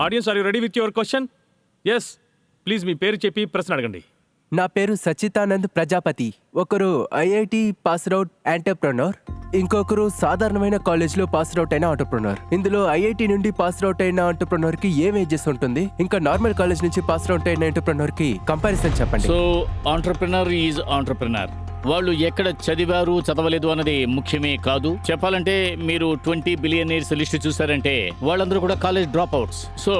Audience are you ready with your question? Yes, please మీ పేరు చెప్పి ప్రశ్న అడగండి. నా పేరు సచ్చితానంద్ ప్రజాపతి. ఒకరు ఐఐటి పాస్డ్ అవుట్ ఎంటర్ప్రెన్యూర్, ఇంకొకరు సాధారణమైన కాలేజ్లో పాస్డ్ అవుట్ అయిన ఎంటర్ప్రెన్యూర్. ఇందులో ఐఐటి నుండి పాస్డ్ అవుట్ అయిన ఎంటర్ప్రెన్యూర్ కి ఏం ఏజెస్ ఉంటుంది, ఇంకా నార్మల్ కాలేజ్ నుంచి పాస్డ్ అవుట్ అయిన ఎంటర్ప్రెన్యూర్ కి కంపారిజన్ చెప్పండి. So entrepreneur is entrepreneur. వాళ్ళు ఎక్కడ చదివారు చదవలేదు అన్నది ముఖ్యమే కాదు. చెప్పాలంటే మీరు 20 బిలియనీర్స్ లిస్ట్ చూసారంటే వాళ్ళందరూ కూడా కాలేజ్ డ్రాప్ అవుట్స్. సో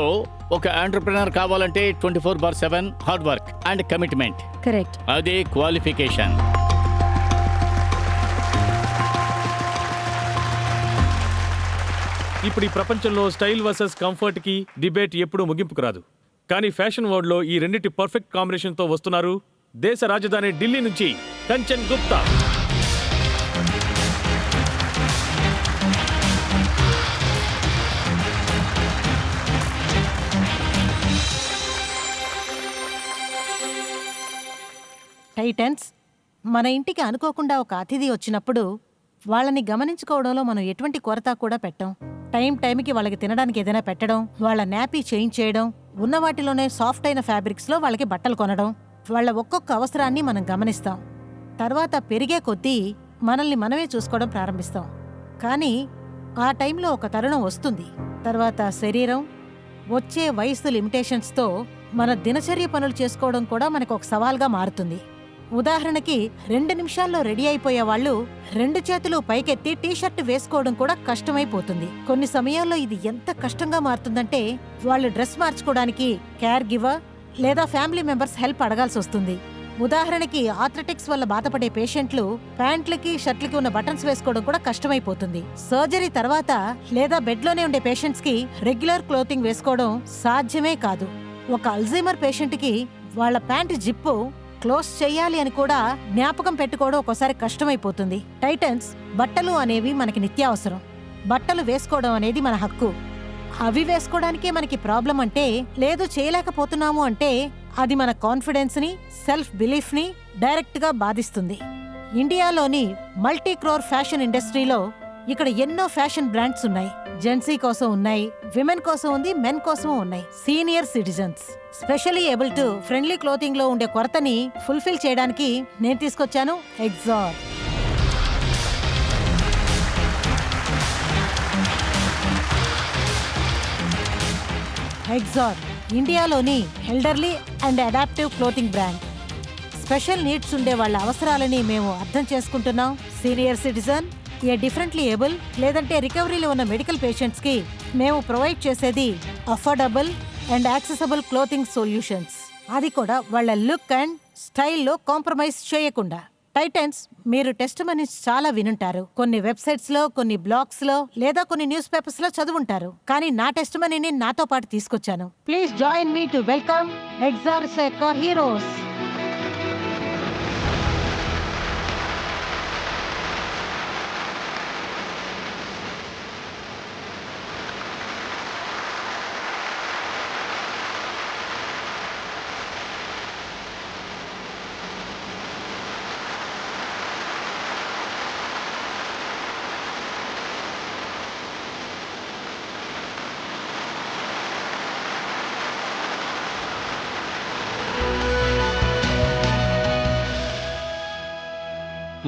ఒక ఆంటర్ప్రినర్ కావాలంటే 24/7 hard work and commitment. Correct. అదే క్వాలిఫికేషన్. ఇప్పుడు ఈ ప్రపంచంలో స్టైల్ వర్సెస్ కంఫర్ట్ కి డిబేట్ ఎప్పుడూ ముగింపుకు రాదు. కానీ ఫ్యాషన్ వరల్డ్ లో ఈ రెండిటి పర్ఫెక్ట్ కాంబినేషన్ తో వస్తున్నారు దేశ రాజధాని ఢిల్లీ నుంచి కంచన్ గుప్తా. టైటన్స్, మన ఇంటికి అనుకోకుండా ఒక అతిథి వచ్చినప్పుడు వాళ్ళని గమనించుకోవడంలో మనం ఎటువంటి కొరత కూడా పెట్టం. టైంకి వాళ్ళకి తినడానికి ఏదైనా పెట్టడం, వాళ్ళ నాపీ చేంజ్ చేయడం, ఉన్న వాటిలోనే సాఫ్ట్ అయిన ఫ్యాబ్రిక్స్లో వాళ్ళకి బట్టలు కొనడం, వాళ్ళ ఒక్కొక్క అవసరాన్ని మనం గమనిస్తాం. తర్వాత పెరిగే కొద్దీ మనల్ని మనమే చూసుకోవడం ప్రారంభిస్తాం. కానీ ఆ టైంలో ఒక తరుణం వస్తుంది. తర్వాత శరీరం, వచ్చే వయసు లిమిటేషన్స్తో మన దినచర్య పనులు చేసుకోవడం కూడా మనకు ఒక సవాల్గా మారుతుంది. ఉదాహరణకి 2 నిమిషాల్లో రెడీ అయిపోయే వాళ్ళు 2 చేతులు పైకెత్తి టీషర్ట్ వేసుకోవడం కూడా కష్టమైపోతుంది. కొన్ని సమయాల్లో ఇది ఎంత కష్టంగా మారుతుందంటే వాళ్ళు డ్రెస్ మార్చుకోవడానికి కేర్ గివర్ లేదా ఫ్యామిలీ మెంబర్స్ హెల్ప్ అడగాల్సి వస్తుంది. ఉదాహరణకి ఆర్థ్రటిక్స్ వల్ల బాధపడే పేషెంట్లు ప్యాంట్లకి షర్ట్లకి ఉన్న బటన్స్ వేసుకోవడం కూడా కష్టమైపోతుంది. సర్జరీ తర్వాత లేదా బెడ్లోనే ఉండే పేషెంట్స్ కి రెగ్యులర్ క్లోతింగ్ వేసుకోవడం సాధ్యమే కాదు. ఒక అల్జీమర్ పేషెంట్కి వాళ్ళ ప్యాంట్ జిప్పు క్లోజ్ చెయ్యాలి అని కూడా జ్ఞాపకం పెట్టుకోవడం ఒక్కోసారి కష్టమైపోతుంది. టైటన్స్, బట్టలు అనేవి మనకి నిత్యావసరం. బట్టలు వేసుకోవడం అనేది మన హక్కు. అవి వేసుకోవడానికే మనకి ప్రాబ్లం అంటే, లేదు చేయలేకపోతున్నాము అంటే అది మన కాన్ఫిడెన్స్ని, సెల్ఫ్ బిలీఫ్ని డైరెక్ట్గా బాధిస్తుంది. ఇండియాలోని మల్టీ క్రోర్ ఫ్యాషన్ ఇండస్ట్రీలో ఇక్కడ ఎన్నో ఫ్యాషన్ బ్రాండ్స్ ఉన్నాయి. జెంట్సీ కోసం ఉన్నాయి, విమెన్ కోసం ఉంది, మెన్ కోసం ఉన్నాయి. Senior citizens, specially able to friendly clothing లో ఉండే కొరతని ఫుల్ఫిల్ చేయడానికి నేను తీసుకొచ్చాను ఎగ్జార్. ఎగ్జార్ ఇండియాలోని elderly and adaptive clothing brand. Special needs ఉండే వాళ్ళ అవసరాలని మేము అర్థం చేసుకుంటున్నాం. సీనియర్ సిటిజన్, ఏ డిఫరెంట్లీ ఏబుల్ లేదంటే రికవరీలో ఉన్న మెడికల్ పేషెంట్స్ కి మేము ప్రొవైడ్ చేసేది affordable and accessible clothing solutions. అది కూడా వాళ్ళ లుక్ అండ్ స్టైల్లో కాంప్రమైజ్ చేయకుండా. టైటన్స్, మీరు టెస్టిమనీస్ చాలా వినుంటారు. కొన్ని వెబ్సైట్స్ లో, కొన్ని బ్లాగ్స్ లో లేదా కొన్ని న్యూస్ పేపర్స్ లో చదువుంటారు. కానీ నా టెస్టిమనీని నాతో పాటు తీసుకొచ్చాను. Please join me to welcome XOR sector heroes.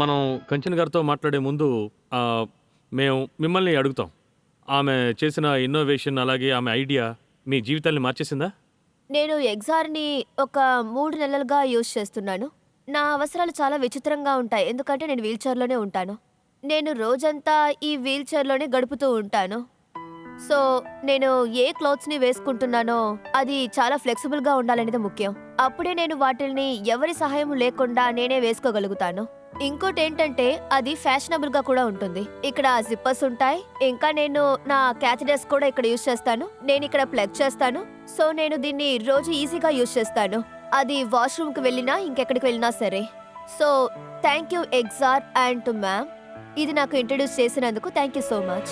మనం కంచన్ గారితో మాట్లాడే ముందు మేము మిమ్మల్ని అడుగుతాం, ఆమె చేసిన ఇన్నోవేషన్ అలాగే ఆమె ఐడియా మీ జీవితాన్ని మార్చేసిందా? నేను ఎగ్జార్ని ఒక 3 నెలలుగా యూజ్ చేస్తున్నాను. నా అవసరాలు చాలా విచిత్రంగా ఉంటాయి, ఎందుకంటే నేను వీల్చైర్లోనే ఉంటాను. నేను రోజంతా ఈ వీల్చైర్లోనే గడుపుతూ ఉంటాను. సో నేను ఏ క్లాత్స్ని వేసుకుంటున్నానో అది చాలా ఫ్లెక్సిబుల్గా ఉండాలనేది ముఖ్యం. అప్పుడే నేను వాటిని ఎవరి సహాయం లేకుండా నేనే వేసుకోగలుగుతాను. ఇంకోటి ఏంటంటే అది ఫ్యాషనబుల్ గా కూడా ఉంటుంది. ఇక్కడ జిప్పర్స్ ఉంటాయి. ఇంకా నేను నా క్యాథెటర్స్ కూడా ఇక్కడ యూజ్ చేస్తాను. నేను ఇక్కడ ప్లగ్ చేస్తాను. సో నేను దీన్ని రోజు ఈజీగా యూజ్ చేస్తాను, అది వాష్రూమ్ కి వెళ్ళినా ఇంకెక్కడికి వెళ్ళినా సరే. సో థ్యాంక్ యూ ఎగ్జార్ అండ్ టు మ్యామ్, ఇది నాకు ఇంట్రడ్యూస్ చేసినందుకు థ్యాంక్ యూ సో మచ్.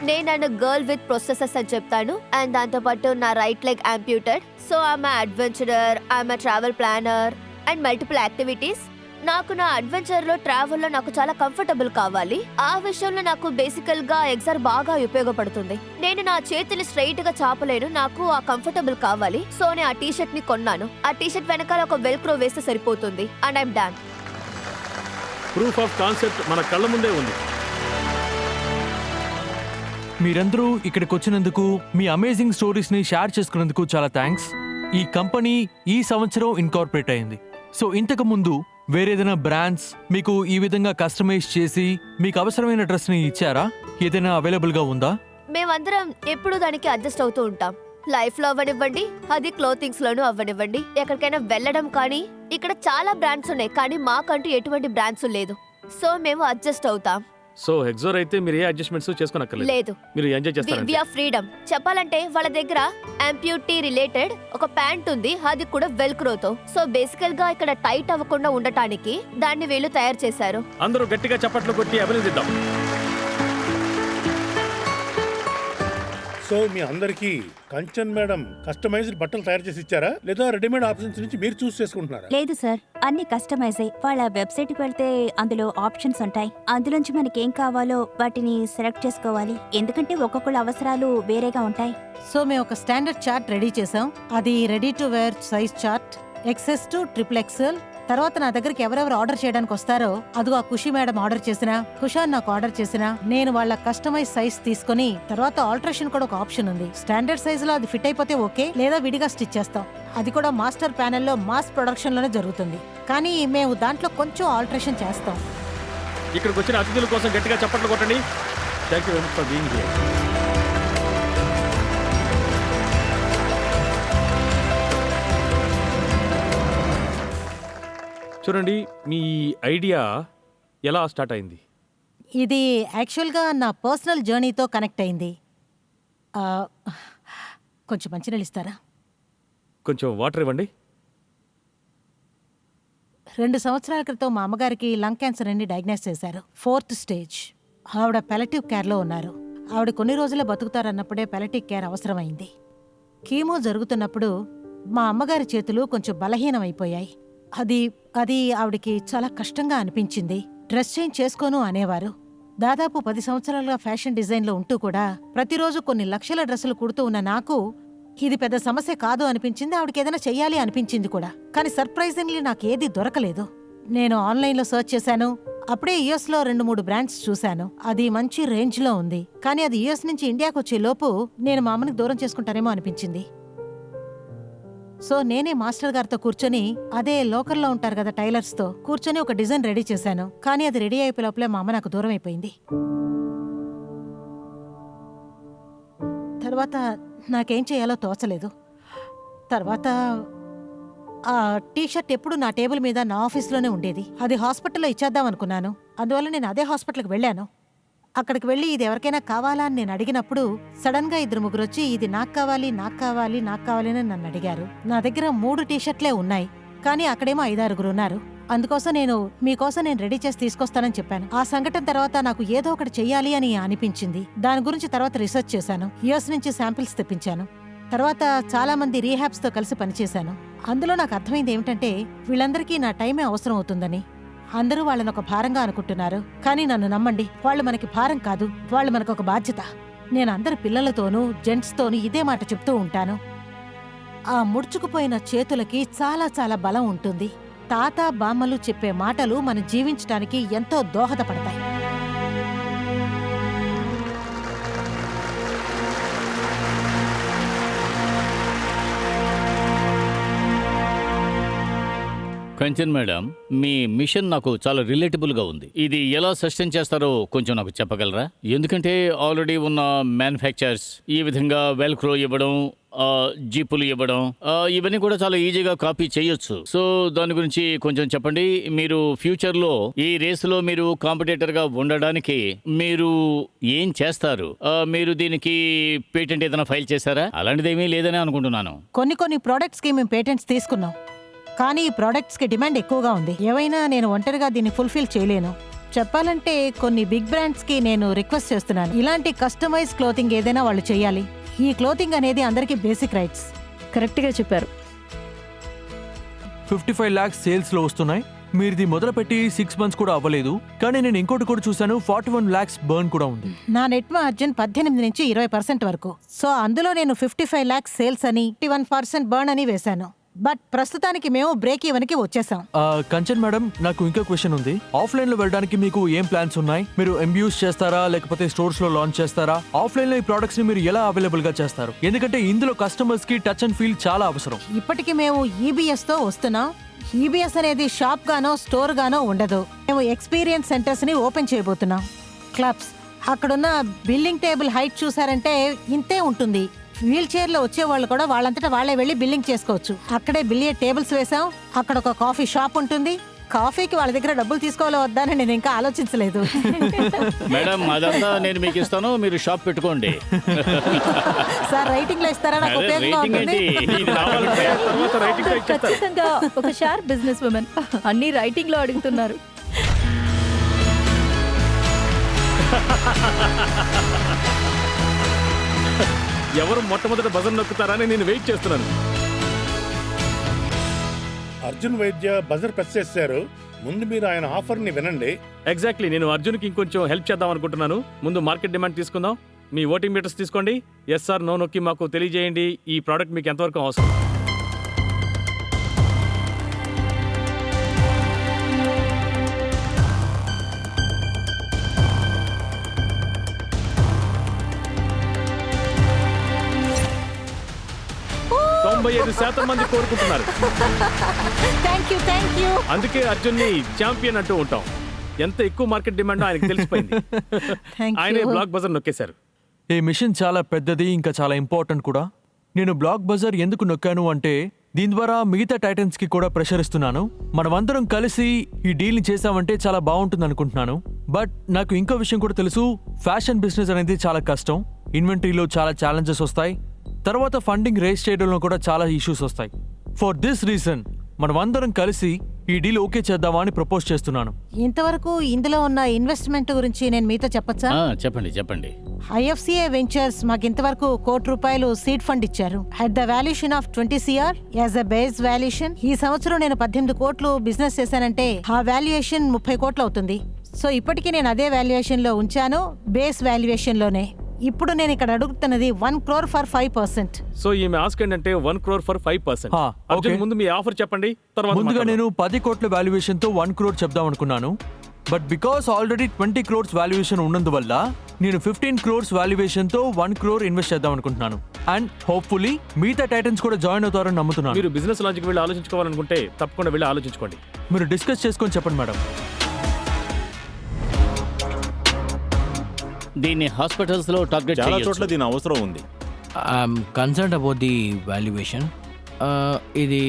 నేను గర్ల్ విత్ ప్రొసెసెస్ అని చెప్తాను. అండ్ దాంతోపాటు నా right leg amputated. So I'm adventurer, I'm travel planner and multiple activities. నాకు నా అడ్వెంచర్ లో ట్రావెల్ లో నాకు చాలా కంఫర్టబుల్ కావాలి. ఆ విషయంలో నాకు బేసికల్ గా ఎగ్జార్ బాగా ఉపయోగపడుతుంది. నేను నా చేతిని స్ట్రైట్ గా చాపలేను, నాకు ఆ కంఫర్టబుల్ కావాలి. సో నేను ఆ టీ షర్ట్ ని కొన్నాను. ఆ టీ షర్ట్ వెనకాల ఒక వెల్క్రో వేస్తే సరిపోతుంది. And I'm done. Proof of concept మన కళ్ళ ముందే ఉంది. మీరందరూ ఇక్కడికి వచ్చినందుకు, మీ అమేజింగ్ స్టోరీస్ని షేర్ చేసుకున్నందుకు చాలా థ్యాంక్స్. ఈ కంపెనీ ఈ సంవత్సరం ఇన్కార్పొరేట్ అయింది. సో ఇంతకు ముందు వేరేదైనా బ్రాండ్స్ మీకు ఈ విధంగా కస్టమైజ్ చేసి మీకు అవసరమైన డ్రెస్ని ఇచ్చారా? ఏదైనా అవైలబుల్గా ఉందా? మేమందరం ఎప్పుడూ దానికి అడ్జస్ట్ అవుతూ ఉంటాం. లైఫ్ లో అవ్వనివ్వండి, అది క్లోతింగ్స్ లోనూ అవ్వనివ్వండి. ఎక్కడికైనా వెళ్ళడం కానీ, ఇక్కడ చాలా బ్రాండ్స్ ఉన్నాయి కానీ మాకంటూ ఎటువంటి బ్రాండ్స్ లేదు. సో మేము అడ్జస్ట్ అవుతాం. సో ఎగ్జోర్ అయితే మీరు ఏ అడ్జస్ట్మెంట్స్ చేసుకోనక్కర్లేదు, లేదు, మీరు ఎంజాయ్ చేస్తారు. We are freedom. చెప్పాలంటే వాళ్ళ దగ్గర అంప్యూటీ రిలేటెడ్ ఒక ప్యాంట్ ఉంది, అది కూడా వెల్క్రోతో. సో బేసికల్ గా ఇక్కడ టైట్ అవ్వకుండా ఉండటానికి దాన్ని వీళ్ళు తయారు చేశారు. అందరూ గట్టిగా చప్పట్లు కొట్టి అభినందిద్దాం. సో మీ అందరికి కంచన్ మేడం కస్టమైజ్డ్ బట్టలు తయారు చేసి ఇచ్చారా, లేదా రెడీమేడ్ ఆప్షన్స్ నుంచి మీరు చూస్ చేసుకుంటున్నారా? లేదు సార్, అన్ని కస్టమైజ్ అయ్యి వాళ్ళ వెబ్సైట్కి వెళ్తే అందులో ఆప్షన్స్ ఉంటాయి. అందులోంచి మనకేం కావాలో వాటిని సెలెక్ట్ చేసుకోవాలి. ఎందుకంటే ఒక్కొక్కళ్ళ అవసరాలు వేరేగా ఉంటాయి. సో మేము ఒక స్టాండర్డ్ చార్ట్ రెడీ చేసాం. అది ready to wear size chart, XS to XXL. తర్వాత నా దగ్గరికి ఎవరెవరు ఆర్డర్ చేయడానికి వస్తారో, అదిగో ఆ ఖుషి మేడం ఆర్డర్ చేసినా, ఖుషాన్ నాకు ఆర్డర్ చేసినా, నేను వాళ్ళ కస్టమైజ్ సైజ్ తీసుకుని తర్వాత ఆల్టరేషన్ కూడా ఒక ఆప్షన్ ఉంది. స్టాండర్డ్ సైజ్ లో అది ఫిట్ అయిపోతే ఓకే, లేదా విడిగా స్టిచ్ చేస్తాం. అది కూడా మాస్టర్ ప్యానెల్లో మాస్ ప్రొడక్షన్ లోనే జరుగుతుంది. కానీ మేము దాంట్లో కొంచెం ఆల్టరేషన్ చేస్తాం. ఇక్కడికి వచ్చిన అతిథుల కోసం గట్టిగా చప్పట్లు కొట్టండి. Thank you very much for being here. చూడండి, మీ ఐడియా ఎలా స్టార్ట్ అయింది? ఇది యాక్చువల్గా నా పర్సనల్ జర్నీతో కనెక్ట్ అయింది. ఆ, కొంచెం మంచినీళ్ళు ఇస్తారా? కొంచెం వాటర్ ఇవ్వండి. 2 సంవత్సరాల క్రితం మా అమ్మగారికి లంగ్ క్యాన్సర్ అని డయాగ్నైజ్ చేశారు. 4th stage. ఆవిడ పెలటివ్ కేర్లో ఉన్నారు. ఆవిడ కొన్ని రోజులే బతుకుతారన్నప్పుడే పెలటివ్ కేర్ అవసరమైంది. కీమో జరుగుతున్నప్పుడు మా అమ్మగారి చేతులు కొంచెం బలహీనమైపోయాయి. అది ఆవిడికి చాలా కష్టంగా అనిపించింది. డ్రెస్ చేంజ్ చేసుకోను అనేవారు. దాదాపు 10 సంవత్సరాలుగా ఫ్యాషన్ డిజైన్లో ఉంటూ కూడా ప్రతిరోజు కొన్ని లక్షల డ్రెస్సులు కుడుతూ ఉన్న నాకు ఇది పెద్ద సమస్య కాదు అనిపించింది. ఆవిడకి ఏదైనా చెయ్యాలి అనిపించింది కూడా. కానీ సర్ప్రైజింగ్లీ నాకు ఏది దొరకలేదు. నేను ఆన్లైన్లో సర్చ్ చేశాను. అప్పుడే యుఎస్లో 2-3 బ్రాండ్స్ చూశాను. అది మంచి రేంజ్లో ఉంది. కానీ అది యుఎస్ నుంచి ఇండియాకి వచ్చే లోపు నేను మా అమ్మని దూరం చేసుకుంటానేమో అనిపించింది. సో నేనే మాస్టర్ గారితో కూర్చొని, అదే లోకల్లో ఉంటారు కదా టైలర్స్తో కూర్చొని ఒక డిజైన్ రెడీ చేశాను. కానీ అది రెడీ అయిపోయే లోపలే మా అమ్మ నాకు దూరం అయిపోయింది. తర్వాత నాకేం చేయాలో తోచలేదు. తర్వాత ఆ టీషర్ట్ ఎప్పుడు నా టేబుల్ మీద నా ఆఫీస్లోనే ఉండేది. అది హాస్పిటల్లో ఇచ్చేద్దాం అనుకున్నాను. అందువల్ల నేను అదే హాస్పిటల్కి వెళ్ళాను. అక్కడికి వెళ్ళి ఇది ఎవరికైనా కావాలా అని నేను అడిగినప్పుడు సడన్ గా 2-3 వచ్చి ఇది నాకు కావాలి అని నన్ను అడిగారు. నా దగ్గర 3 టీషర్ట్లే ఉన్నాయి, కానీ అక్కడేమో 5-6 ఉన్నారు. అందుకోసం మీకోసం నేను రెడీ చేసి తీసుకొస్తానని చెప్పాను. ఆ సంఘటన తర్వాత నాకు ఏదో ఒకటి చెయ్యాలి అని అనిపించింది. దాని గురించి తర్వాత రీసెర్చ్ చేశాను. యుఎస్ నుంచి శాంపిల్స్ తెప్పించాను. తర్వాత చాలా మంది రీహాబ్స్తో కలిసి పనిచేశాను. అందులో నాకు అర్థమైంది ఏమిటంటే, వీళ్ళందరికీ నా టైమే అవసరం అవుతుందని. అందరూ వాళ్ళని ఒక భారంగా అనుకుంటున్నారు. కానీ నన్ను నమ్మండి, వాళ్ళు మనకి భారం కాదు, వాళ్ళు మనకు ఒక బాధ్యత. నేను అందరి పిల్లలతోనూ జెంట్స్తోనూ ఇదే మాట చెప్తూ ఉంటాను. ఆ ముడుచుకుపోయిన చేతులకి చాలా చాలా బలం ఉంటుంది. తాత బామ్మలు చెప్పే మాటలు మనం జీవించడానికి ఎంతో దోహదపడతాయి. కంచన్ మేడం, మీ మిషన్ నాకు చాలా రిలేటబుల్గా ఉంది. ఇది ఎలా సస్టైన్ చేస్తారో కొంచెం నాకు చెప్పగలరా? ఎందుకంటే ఆల్రెడీ ఉన్న మ్యానుఫ్యాక్చర్స్ ఈ విధంగా వెల్క్రో ఇవ్వడం, జీపులు ఇవ్వడం, ఇవన్నీ కూడా చాలా ఈజీగా కాపీ చేయొచ్చు. సో దాని గురించి కొంచెం చెప్పండి. మీరు ఫ్యూచర్లో ఈ రేసులో మీరు కాంపిటేటర్గా ఉండడానికి మీరు ఏం చేస్తారు? మీరు దీనికి పేటెంట్ ఏదైనా ఫైల్ చేశారా? అలాంటిదేమీ లేదని అనుకుంటున్నాను. కొన్ని ప్రోడక్ట్స్కి మేము పేటెంట్స్ తీసుకున్నాం, కానీ ఈ ప్రోడక్ట్స్కి డిమాండ్ ఎక్కువగా ఉంది. ఏవైనా నేను ఒంటరిగా దీన్ని ఫుల్ఫిల్ చేయలేను. చెప్పాలంటే కొన్ని బిగ్ బ్రాండ్స్కి నేను రిక్వెస్ట్ చేస్తున్నాను, ఇలాంటి కస్టమైజ్ క్లోతింగ్ ఏదైనా వాళ్ళు చేయాలి. ఈ క్లోతింగ్ అనేది అందరికీ బేసిక్ రైట్స్. కరెక్ట్గా చెప్పారు. 55 lakhs సేల్స్లో వస్తున్నాయి. మీరు ఇది మొదలుపెట్టి 6 months కూడా అవ్వలేదు, కానీ నేను ఇంకోటి కూడా చూశాను, 41 lakhs బర్న్ కూడా ఉంది. నా నెట్ మార్జిన్ 18 నుంచి 20% వరకు. సో అందులో నేను 55 lakhs సేల్స్ అని 51% బర్న్ అని వేశాను. బట్ ప్రస్తుతానికి మేము బ్రేక్ ఈవెన్కి వచ్చేసాం. కంచన్ మేడం, నాకు ఇంకో క్వశ్చన్ ఉంది. ఆఫ్లైన్ లో వెళ్ళడానికి మీకు ఏం ప్లాన్స్ ఉన్నాయి? మీరు ఎంబ్యూస్ చేస్తారా, లేకపోతే స్టోర్స్ లో లాంచ్ చేస్తారా? ఆఫ్లైన్ లో ఈ ప్రొడక్ట్స్ ని మీరు ఎలా అవైలబుల్ గా చేస్తారు? ఎందుకంటే ఇందులో కస్టమర్స్ కి టచ్ అండ్ ఫీల్ చాలా అవసరం. ఇప్పటికి మేము EBS తో వస్తున్నాం. EBS అనేది షాప్ గానో స్టోర్ గానో ఉండదు. మేము ఎక్స్పీరియన్స్ సెంటర్స్ ని ఓపెన్ చేయబోతున్నాం. క్లబ్స్, అక్కడున్న బిల్లింగ్ టేబుల్ హైట్ చూసారంటే ఇంతే ఉంటుంది. వీల్ చైర్ లో వచ్చే వాళ్ళు కూడా వాళ్ళంతటా వాళ్ళే వెళ్ళి బిల్లింగ్ చేసుకోవచ్చు. అక్కడే బిలియర్డ్ టేబుల్స్ వేసాం. అక్కడ ఒక కాఫీ షాప్ ఉంటుంది. కాఫీకి వాళ్ళ దగ్గర డబ్బులు తీసుకోవాలో వద్దా అని నేను ఇంకా ఆలోచించలేదు. మేడం, అదంతా నేను మీకు ఇస్తాను, మీరు షాప్ పెట్టుకోండి. సార్ రైటింగ్ లో ఇస్తారా? నాకు అదే ఉపయోగంగా రేటింగ్ ఉంటుంది. ఏంటి? ఇది రావాలంటే తర్వాత రైటింగ్ ఇచ్చేస్తారు. ఖచ్చితంగా ఒక షార్ప్ బిజినెస్ ఉమెన్. అన్ని రైటింగ్ లో అడుగుతున్నారు. ఎవరు మొట్టమొదటి బజన్ నొక్కుతారని నేను వెయిట్ చేస్తున్నాను. అర్జున్ వైద్య బజర్ ప్రెస్ చేశారు. ముందు మీరు ఆయన ఆఫర్ని వినండి. ఎగ్జాక్ట్లీ, నేను అర్జున్కి ఇంకొంచెం హెల్ప్ చేద్దాం అనుకుంటున్నాను. ముందు మార్కెట్ డిమాండ్ తీసుకుందాం. మీ ఓటింగ్ మీటర్స్ తీసుకోండి. ఎస్ సార్ నో నొక్కి మాకు తెలియజేయండి ఈ ప్రోడక్ట్ మీకు ఎంతవరకు అవసరం. మంది కోరుకుంటున్నారు. Thank you. అందుకే అర్జున్ని ఛాంపియన్ అంటూ ఉంటాం. ఎంత ఎక్కువ మార్కెట్ డిమాండ్ ఆయనకు తెలిసిపోయింది. ఆయనే బ్లాక్ బజర్ నొక్కేశారు. ఈ మిషన్ చాలా పెద్దది, ఇంకా చాలా ఇంపార్టెంట్ కూడా. నేను బ్లాక్ బజర్ ఎందుకు నొక్కాను అంటే దీని ద్వారా మిగతా టైటన్స్ కి కూడా ప్రెషర్ ఇస్తున్నాను. మనమందరం కలిసి ఈ డీల్ ని చేసామంటే చాలా బాగుంటుంది అనుకుంటున్నాను. బట్ నాకు ఇంకో విషయం కూడా తెలుసు, ఫ్యాషన్ బిజినెస్ అనేది చాలా కష్టం. ఇన్వెంటరీలో చాలా ఛాలెంజెస్ వస్తాయి. తర్వాత ఫండింగ్ రేస్ చేయడంలో కూడా చాలా ఇష్యూస్ వస్తాయి. ఫర్ దిస్ రీజన్ మనమందరం కలిసి ఈ డీల్ ఓకే చేద్దామా అని ప్రపోజ్ చేస్తున్నాను. ఇంతవరకు ఇందులో ఉన్న ఇన్వెస్ట్మెంట్ గురించి నేను మీతో చెప్పొచ్చా? చెప్పండి. IFCA వెంచర్స్ మాకు ఇంతవరకు ₹1 కోటి సీడ్ ఫండ్ ఇచ్చారు. At the valuation of 20 CR as a base valuation. ఈ సంవత్సరం నేను 18 కోట్లు బిజినెస్ చేశానంటే ఆ వాల్యుయేషన్ 30 కోట్లు అవుతుంది. సో ఇప్పటికీ నేను అదే వాల్యుయేషన్ లో ఉంచాను, బేస్ వాల్యుయేషన్ లోనే. ఇప్పుడు నేను ఇక్కడ అడుగుతున్నది 1 crore for 5%. సో ఈమె ఆస్క్ ఏంటంటే 1 crore for 5%. అర్జున్, ముందు మీ ఆఫర్ చెప్పండి. ముందుగా నేను 10 కోట్ల వాల్యుయేషన్ తో 1 crore చెప్దాం అనుకున్నాను. But because already 20 crores valuation ఉన్నందువల్ల నేను 15 crores వాల్యుయేషన్ తో 1 crore ఇన్వెస్ట్ చేద్దాం అనుకుంటున్నాను. అండ్ హోప్ఫుల్లీ మిగతా టైటన్స్ కూడా జాయిన్ అవుతారని నమ్ముతున్నాను. మీరు బిజినెస్ లాంచ్కి వెళ్ళి ఆలోచించుకోవాలనుకుంటే తప్పకుండా వెళ్ళి ఆలోచించుకోండి. మీరు డిస్కస్ చేసుకొని చెప్పండి మేడం. దీన్ని హాస్పిటల్స్ లో టార్గెట్ చాలా చోట్ల దీని అవసరం ఉంది. I'm concerned about the valuation. ఇది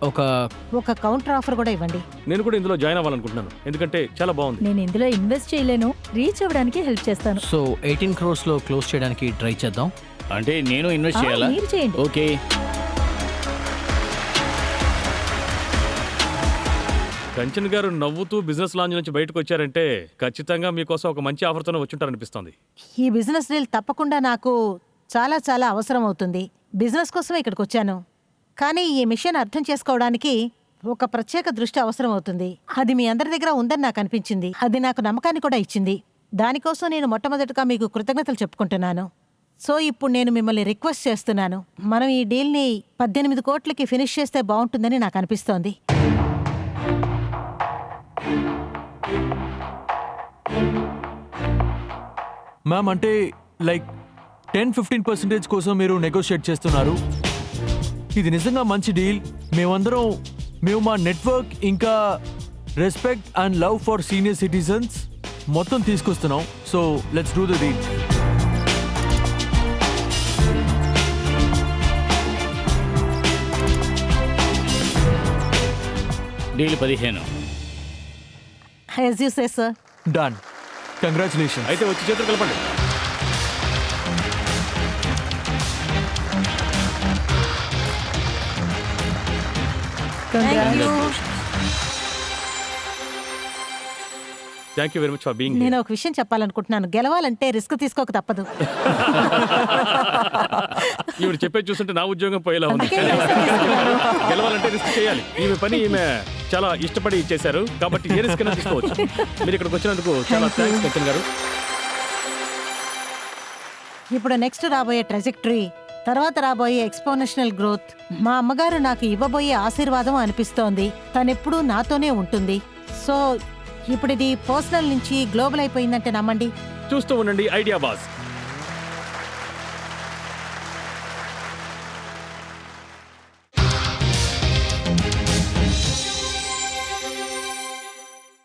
ఒక కౌంటర్ ఆఫర్ కూడా ఇవ్వండి. నేను కూడా ఇందులో జాయిన్ అవ్వాలనుకుంటున్నాను, ఎందుకంటే చాలా బాగుంది. నేను ఇందులో ఇన్వెస్ట్ చేయలేను, రీచ్ అవ్వడానికి హెల్ప్ చేస్తాను. సో 18 crores లో క్లోజ్ చేయడానికి ట్రై చేద్దాం. అంటే నేను ఇన్వెస్ట్ చేయాలా? మీరు చేయండి. ఓకే. కంచన్ గారు నవ్వుతూ బిజినెస్ లాంచ్ నుంచి బయటకు వచ్చారంటే ఖచ్చితంగా మీకోసం ఒక మంచి ఆఫర్తోనే వచ్చుంటారనిపిస్తుంది. ఈ బిజినెస్ డీల్ తప్పకుండా నాకు చాలా చాలా అవసరం అవుతుంది. బిజినెస్ కోసమే ఇక్కడికి వచ్చాను. కానీ ఈ మిషన్ అర్థం చేసుకోవడానికి ఒక ప్రత్యేక దృష్టి అవసరం అవుతుంది. అది మీ అందరి దగ్గర ఉందని నాకు అనిపించింది. అది నాకు నమ్మకాన్ని కూడా ఇచ్చింది. దానికోసం నేను మొట్టమొదటిగా మీకు కృతజ్ఞతలు చెప్పుకుంటున్నాను. సో ఇప్పుడు నేను మిమ్మల్ని రిక్వెస్ట్ చేస్తున్నాను, మనం ఈ డీల్ని 18 కోట్లకి ఫినిష్ చేస్తే బాగుంటుందని నాకు అనిపిస్తోంది. మ్యామ్, అంటే లైక్ 10-15% కోసం మీరు నెగోషియేట్ చేస్తున్నారు. ఇది నిజంగా మంచి డీల్. మేము మా నెట్వర్క్ ఇంకా respect and love for senior citizens మొత్తం తీసుకొస్తున్నాం. So let's do the deal. Deal 15. As you say, sir. Done. Congratulations. అయితే వచ్చి చేతులు కలపండి. Thank you. Thank you very much for being నేను ఒక విషయం చెప్పాలనుకుంటున్నాను, గెలవాలంటే రిస్క్ తీసుకోక తప్పదు. ఈవిడ చెప్పేది చూస్తుంటే నా ఉద్యోగం పోయేలా ఉంది. అందుకే risk తీసుకున్నాను. గెలవాలంటే రిస్క్ చేయాలి. ఈమె పని ఈమె చాలా ఇష్టపడి చేశారు కాబట్టి ఏ రిస్క్ అయినా తీసుకోవచ్చు. మీరు ఇక్కడికి వచ్చినందుకు చాలా థ్యాంక్స్ కంచన్ గారు. ఇప్పుడు నెక్స్ట్ రాబోయే ట్రెజెక్టరీ, తర్వాత రాబోయే ఎక్స్పోనెన్షియల్ గ్రోత్ మా అమ్మగారు నాకు ఇవ్వబోయే ఆశీర్వాదం అనిపిస్తోంది. తనెప్పుడూ నాతోనే ఉంటుంది. సో ఇప్పుడు ఇది పర్సనల్ నుంచి గ్లోబల్ అయిపోయిందంటే నమ్మండి. చూస్తూ ఉండండి ఐడియా బాస్.